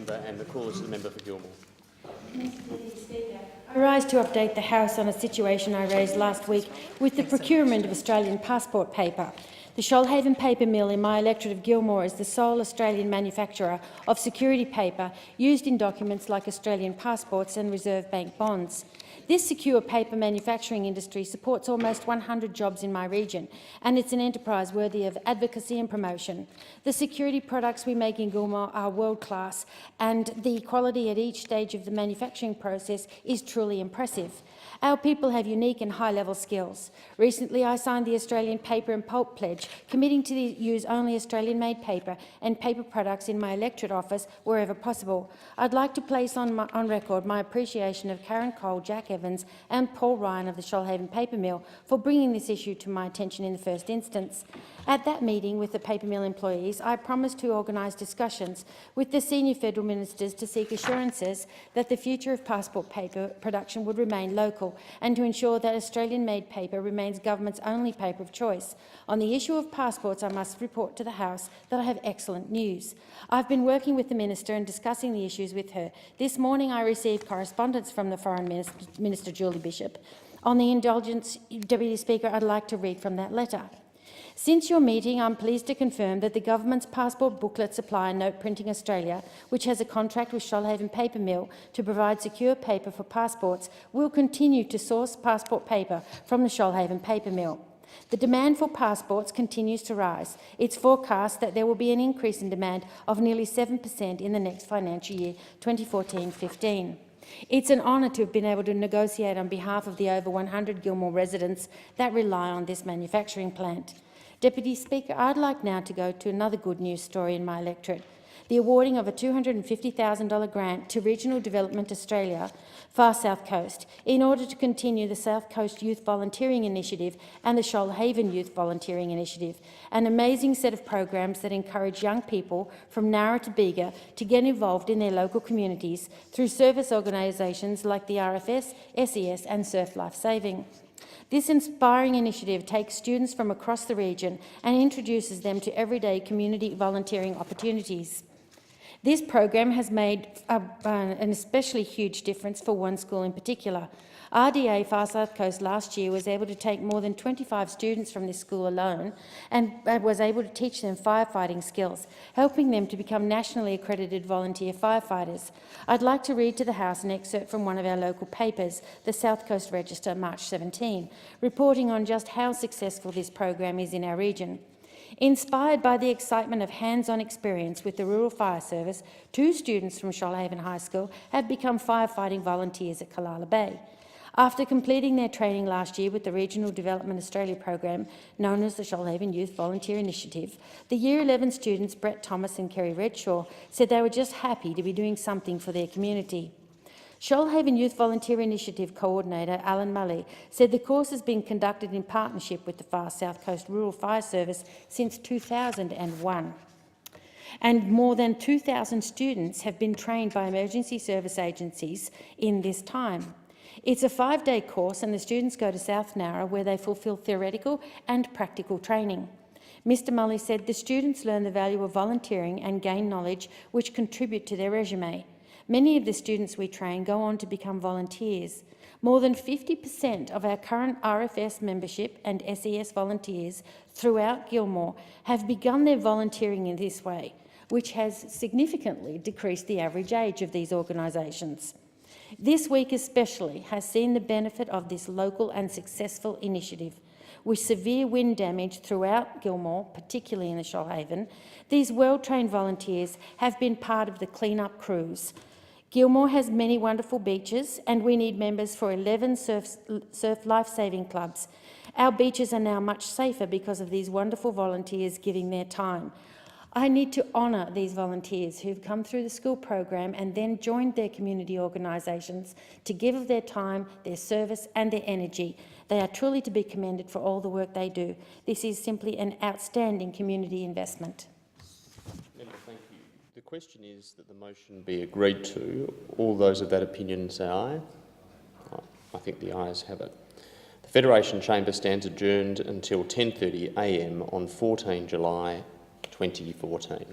member, and the call is to the member for Gilmore. Mr. Speaker, I rise to update the House on a situation I raised last week with the procurement of Australian passport paper. The Shoalhaven paper mill in my electorate of Gilmore is the sole Australian manufacturer of security paper used in documents like Australian passports and Reserve Bank bonds. This secure paper manufacturing industry supports almost 100 jobs in my region, and it's an enterprise worthy of advocacy and promotion. The security products we make in Gilmore are world-class, and the quality at each stage of the manufacturing process is truly impressive. Our people have unique and high-level skills. Recently, I signed the Australian Paper and Pulp Pledge, committing to use only Australian-made paper and paper products in my electorate office wherever possible. I'd like to place on record my appreciation of Karen Cole, Jack Evans and Paul Ryan of the Shoalhaven Paper Mill for bringing this issue to my attention in the first instance. At that meeting with the paper mill employees, I promised to organise discussions with the senior federal ministers to seek assurances that the future of passport paper production would remain local and to ensure that Australian-made paper remains government's only paper of choice. On the issue of passports, I must report to the House that I have excellent news. I've been working with the Minister and discussing the issues with her. This morning I received correspondence from the Foreign Minister, Julie Bishop. On the indulgence, Deputy Speaker, I'd like to read from that letter. Since your meeting, I'm pleased to confirm that the government's passport booklet supplier, Note Printing Australia, which has a contract with Shoalhaven Paper Mill to provide secure paper for passports, will continue to source passport paper from the Shoalhaven Paper Mill. The demand for passports continues to rise. It's forecast that there will be an increase in demand of nearly 7% in the next financial year, 2014-15. It's an honour to have been able to negotiate on behalf of the over 100 Gilmore residents that rely on this manufacturing plant. Deputy Speaker, I'd like now to go to another good news story in my electorate, the awarding of a $250,000 grant to Regional Development Australia, Far South Coast, in order to continue the South Coast Youth Volunteering Initiative and the Shoalhaven Youth Volunteering Initiative, an amazing set of programs that encourage young people from Nowra to Bega to get involved in their local communities through service organisations like the RFS, SES and Surf Life Saving. This inspiring initiative takes students from across the region and introduces them to everyday community volunteering opportunities. This program has made an especially huge difference for one school in particular. RDA Far South Coast last year was able to take more than 25 students from this school alone and was able to teach them firefighting skills, helping them to become nationally accredited volunteer firefighters. I'd like to read to the House an excerpt from one of our local papers, the South Coast Register, March 17, reporting on just how successful this program is in our region. Inspired by the excitement of hands-on experience with the Rural Fire Service, 2 students from Shoalhaven High School have become firefighting volunteers at Callala Bay. After completing their training last year with the Regional Development Australia program, known as the Shoalhaven Youth Volunteer Initiative, the Year 11 students Brett Thomas and Kerry Redshaw said they were just happy to be doing something for their community. Shoalhaven Youth Volunteer Initiative Coordinator Alan Mully said the course has been conducted in partnership with the Far South Coast Rural Fire Service since 2001. And more than 2,000 students have been trained by emergency service agencies in this time. It's a 5-day course and the students go to South Nowra where they fulfil theoretical and practical training. Mr Mully said the students learn the value of volunteering and gain knowledge which contribute to their resume. Many of the students we train go on to become volunteers. More than 50% of our current RFS membership and SES volunteers throughout Gilmore have begun their volunteering in this way, which has significantly decreased the average age of these organisations. This week especially has seen the benefit of this local and successful initiative. With severe wind damage throughout Gilmore, particularly in the Shoalhaven, these well-trained volunteers have been part of the clean-up crews. Gilmore has many wonderful beaches and we need members for 11 surf life-saving clubs. Our beaches are now much safer because of these wonderful volunteers giving their time. I need to honour these volunteers who've come through the school program and then joined their community organisations to give of their time, their service and their energy. They are truly to be commended for all the work they do. This is simply an outstanding community investment. Member, thank you. The question is that the motion be agreed to. All those of that opinion say aye. I think the ayes have it. The Federation Chamber stands adjourned until 10:30 a.m. on 14 July 2014.